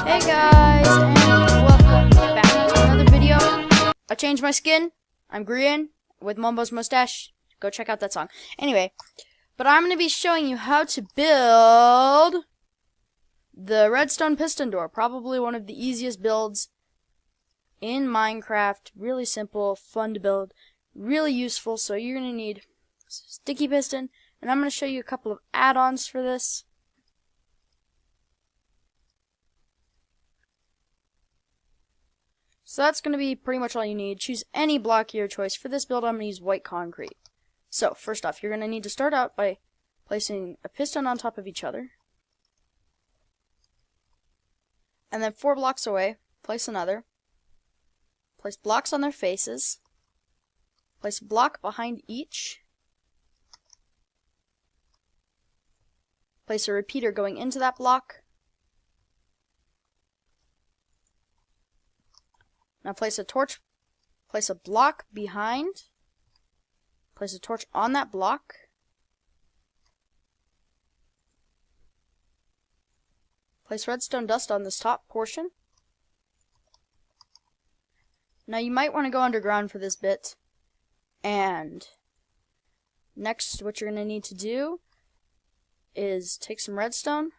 Hey guys, and welcome back to another video. I changed my skin. I'm green with Mumbo's mustache. Go check out that song. Anyway, but I'm going to be showing you how to build the redstone piston door. Probably one of the easiest builds in Minecraft. Really simple, fun to build, really useful. So you're going to need sticky piston, and I'm going to show you a couple of add-ons for this. So that's going to be pretty much all you need. Choose any block of your choice. For this build, I'm going to use white concrete. So, first off, you're going to need to start out by placing a piston on top of each other. And then 4 blocks away, place another. Place blocks on their faces. Place a block behind each. Place a repeater going into that block. Now place a torch, place a block behind, place a torch on that block, place redstone dust on this top portion. Now you might want to go underground for this bit, and next what you're going to need to do is take some redstone,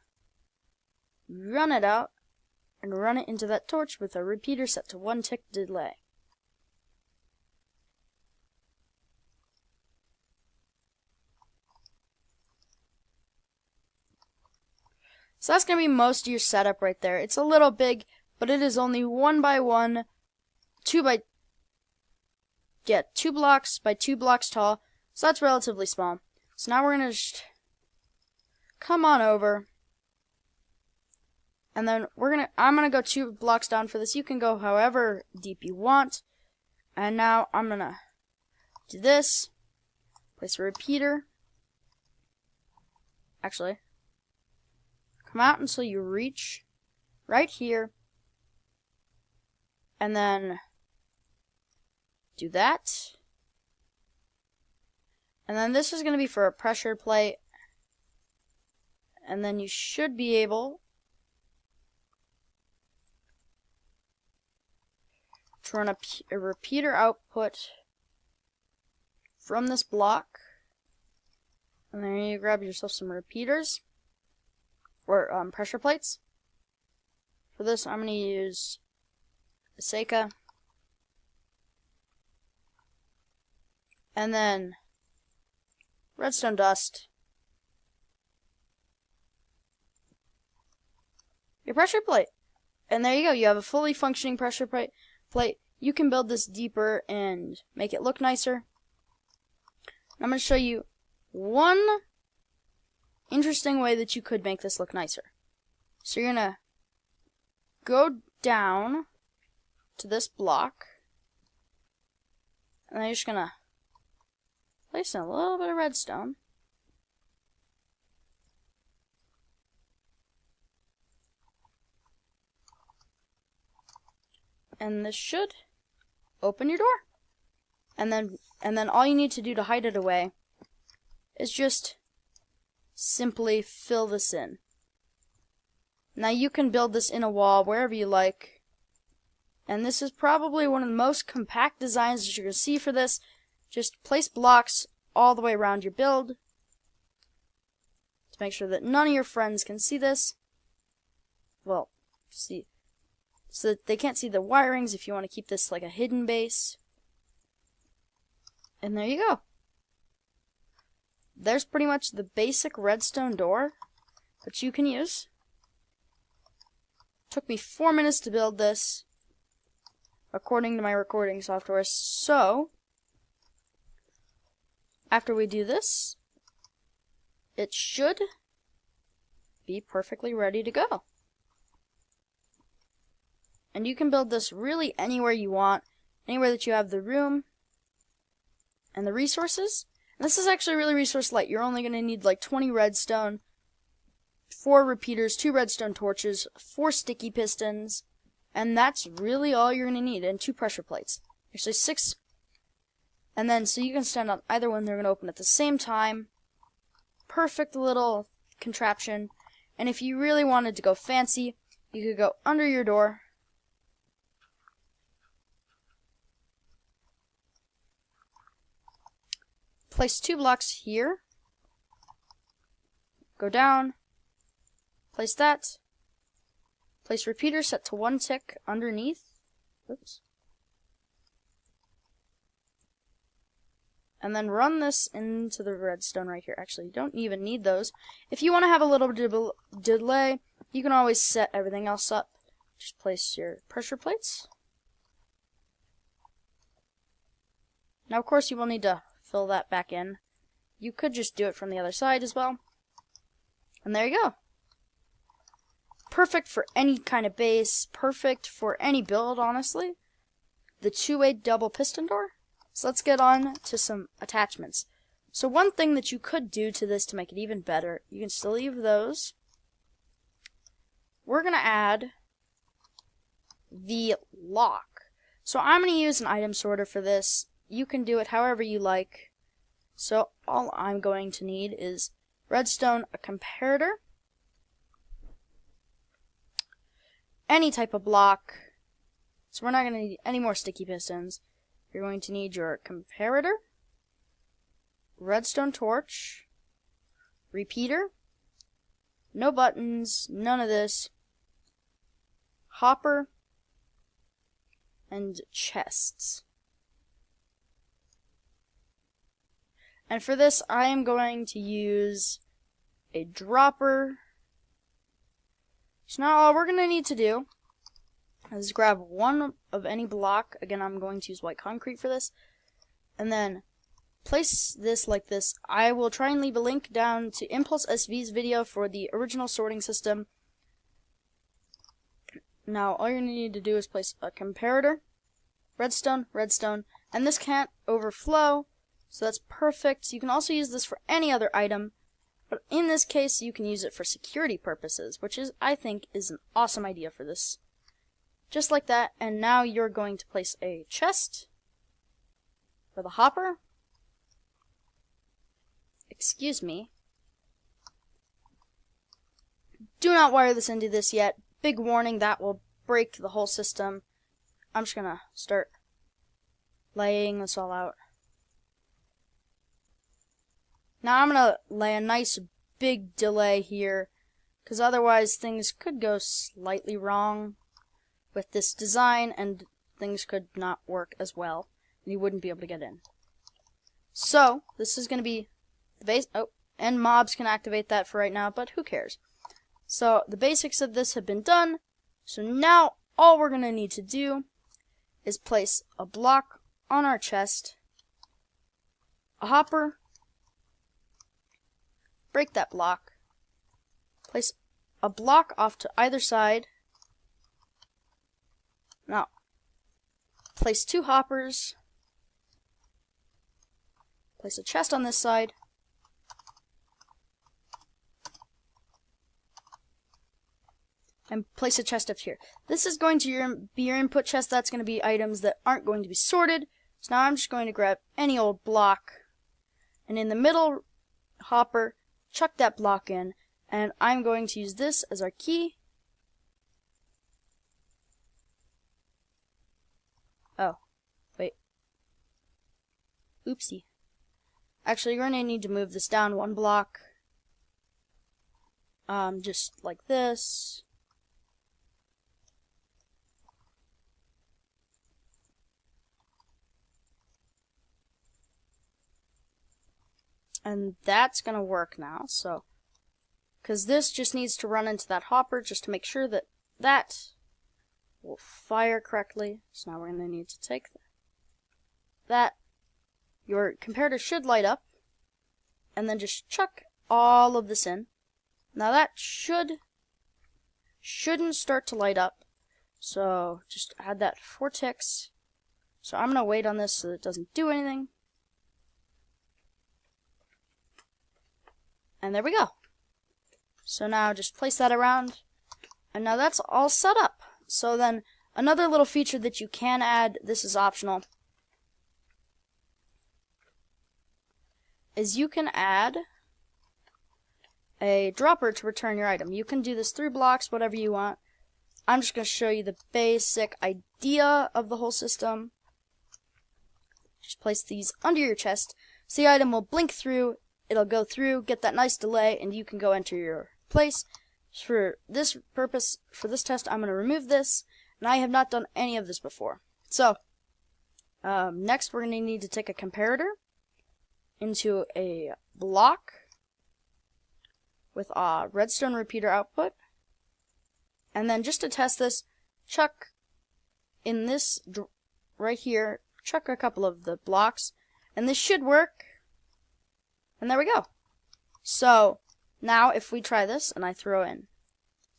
run it out, and run it into that torch with a repeater set to 1 tick delay. So that's going to be most of your setup right there. It's a little big, but it is only 1 by 1, 2 blocks by 2 blocks tall, so that's relatively small. So now we're going to just come on over. And then I'm gonna go 2 blocks down for this. You can go however deep you want. And now I'm gonna do this. Place a repeater. Actually, come out until you reach right here. And then do that. And then this is gonna be for a pressure plate. And then you should be able to run a repeater output from this block, and then you grab yourself some repeaters or pressure plates. For this, I'm going to use a Seika, and then redstone dust, your pressure plate, and there you go. You have a fully functioning pressure plate. You can build this deeper and make it look nicer. I'm going to show you one interesting way that you could make this look nicer. So you're going to go down to this block, and then you're just going to place in a little bit of redstone. And this should open your door. And then all you need to do to hide it away is just simply fill this in. Now you can build this in a wall wherever you like. And this is probably one of the most compact designs that you're going to see for this. Just place blocks all the way around your build to make sure that none of your friends can see this. Well, see, so that they can't see the wirings if you want to keep this like a hidden base. And there you go. There's pretty much the basic redstone door that you can use. Took me 4 minutes to build this, according to my recording software. So, after we do this, it should be perfectly ready to go. And you can build this really anywhere you want, anywhere that you have the room and the resources. And this is actually really resource light. You're only going to need like 20 redstone, 4 repeaters, 2 redstone torches, 4 sticky pistons, and that's really all you're going to need, and 2 pressure plates. actually 6. And then, so you can stand on either one, they're going to open at the same time. Perfect little contraption. And if you really wanted to go fancy, you could go under your door. Place 2 blocks here. Go down. Place that. Place repeater set to 1 tick underneath. Oops. And then run this into the redstone right here. Actually, you don't even need those. If you want to have a little bit of delay, you can always set everything else up. Just place your pressure plates. Now, of course, you will need to fill that back in. You could just do it from the other side as well. And there you go. Perfect for any kind of base. Perfect for any build, honestly. The 2-way double piston door. So let's get on to some attachments. So one thing that you could do to this to make it even better, you can still leave those. We're going to add the lock. So I'm going to use an item sorter for this. You can do it however you like. So all I'm going to need is redstone, a comparator, any type of block. So we're not going to need any more sticky pistons. You're going to need your comparator, redstone torch, repeater, no buttons, none of this, hopper, and chests. And for this, I am going to use a dropper. So now all we're going to need to do is grab one of any block. Again, I'm going to use white concrete for this. And then place this like this. I will try and leave a link down to Impulse SV's video for the original sorting system. Now, all you're going to need to do is place a comparator, redstone, redstone, and this can't overflow. So that's perfect. You can also use this for any other item, but in this case you can use it for security purposes, which is, I think, is an awesome idea for this. Just like that, and now you're going to place a chest for the hopper. Excuse me. Do not wire this into this yet. Big warning, that will break the whole system. I'm just gonna start laying this all out. Now I'm going to lay a nice big delay here, because otherwise things could go slightly wrong with this design, and things could not work as well, and you wouldn't be able to get in. So, this is going to be the base. Oh, and mobs can activate that for right now, but who cares? So, the basics of this have been done, so now all we're going to need to do is place a block on our chest, a hopper, break that block, place a block off to either side. Now, place 2 hoppers, place a chest on this side, and place a chest up here. This is going to be your input chest. That's going to be items that aren't going to be sorted. So now I'm just going to grab any old block, and in the middle hopper, chuck that block in, and I'm going to use this as our key. Oh, wait. Oopsie. Actually, you're going to need to move this down 1 block. Just like this. And that's going to work now, so, because this just needs to run into that hopper just to make sure that that will fire correctly. So now we're going to need to take that. Your comparator should light up, and then just chuck all of this in. Now that shouldn't start to light up, so just add that 4 ticks. So I'm going to wait on this so that it doesn't do anything. And there we go. So now just place that around, and now that's all set up. So then another little feature that you can add, this is optional, is you can add a dropper to return your item. You can do this through blocks, whatever you want. I'm just going to show you the basic idea of the whole system. Just place these under your chest, so the item will blink through, it'll go through, get that nice delay, and you can go enter your place. For this purpose, for this test, I'm going to remove this, and I have not done any of this before. So, next we're going to need to take a comparator into a block with a redstone repeater output, and then just to test this, chuck in this right here, chuck a couple of the blocks, and this should work, and there we go. So now if we try this and I throw in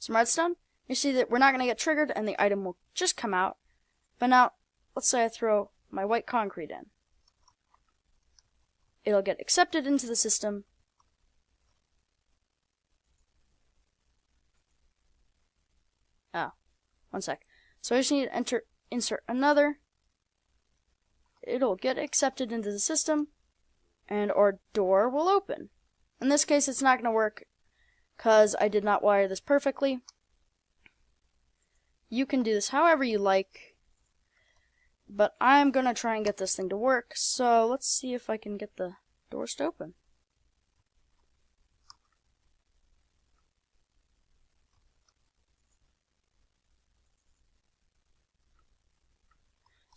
some redstone, you see that we're not going to get triggered and the item will just come out. But now let's say I throw my white concrete in, it'll get accepted into the system. Oh, one sec. So I just need to insert another. It'll get accepted into the system, and our door will open. In this case, it's not going to work because I did not wire this perfectly. You can do this however you like, but I'm going to try and get this thing to work, so let's see if I can get the doors to open.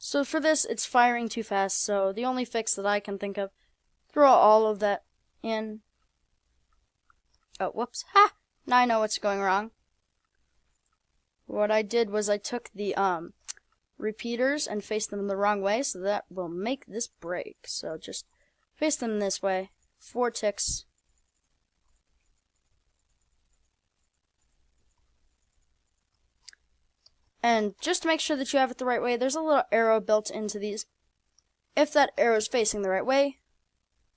So for this, it's firing too fast, so the only fix that I can think of, throw all of that in. Oh, whoops. Ha! Now I know what's going wrong. What I did was I took the repeaters and faced them the wrong way, so that will make this break. So just face them this way. 4 ticks. And just to make sure that you have it the right way, there's a little arrow built into these. If that arrow is facing the right way,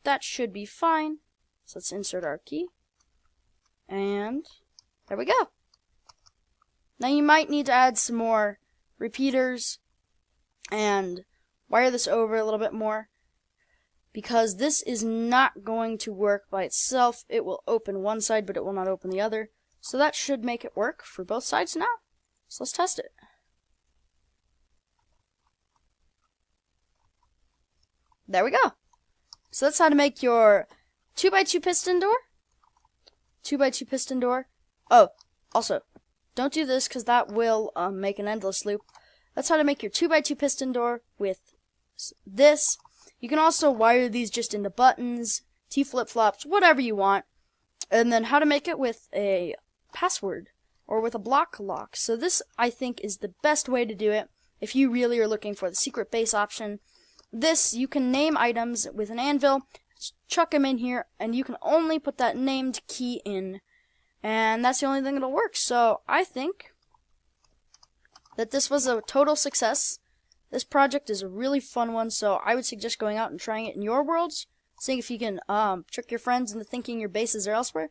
that should be fine. So let's insert our key. And there we go. Now you might need to add some more repeaters and wire this over a little bit more, because this is not going to work by itself. It will open one side, but it will not open the other. So that should make it work for both sides now. So let's test it. There we go. So that's how to make your 2x2 piston door. 2x2 piston door. Oh, also, don't do this because that will make an endless loop. That's how to make your 2x2 piston door with this. You can also wire these just into buttons, T-flip-flops, whatever you want. And then how to make it with a password or with a block lock. So this, I think, is the best way to do it if you really are looking for the secret base option. This, you can name items with an anvil, chuck them in here, and you can only put that named key in. And that's the only thing that'll work. So I think that this was a total success. This project is a really fun one, so I would suggest going out and trying it in your worlds, seeing if you can trick your friends into thinking your bases are elsewhere.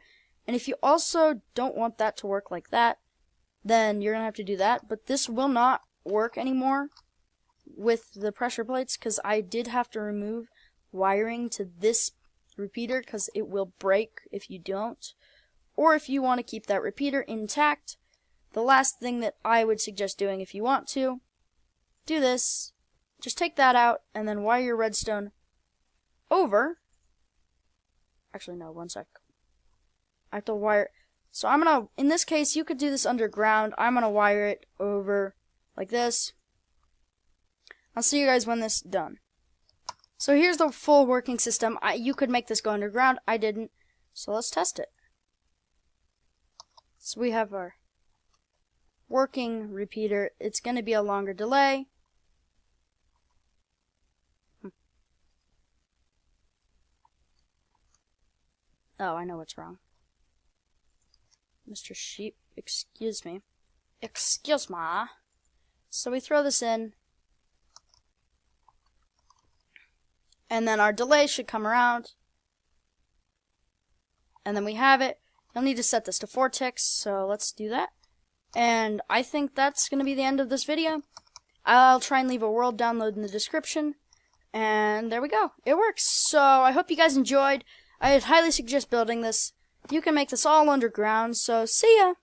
And if you also don't want that to work like that, then you're going to have to do that. But this will not work anymore with the pressure plates, because I did have to remove wiring to this repeater because it will break if you don't. Or if you want to keep that repeater intact, the last thing that I would suggest doing if you want to, do this. Just take that out and then wire your redstone over. Actually, no, one sec. I have to wire. So I'm going to, in this case, you could do this underground. I'm going to wire it over like this. I'll see you guys when this is done. So here's the full working system. You could make this go underground. I didn't. So let's test it. So we have our working repeater. It's going to be a longer delay. Oh, I know what's wrong. Mr. Sheep, excuse me. Excuse me. So we throw this in. And then our delay should come around. And then we have it. You'll need to set this to 4 ticks, so let's do that. And I think that's going to be the end of this video. I'll try and leave a world download in the description. And there we go. It works. So I hope you guys enjoyed. I highly suggest building this. You can make this all underground. So see ya.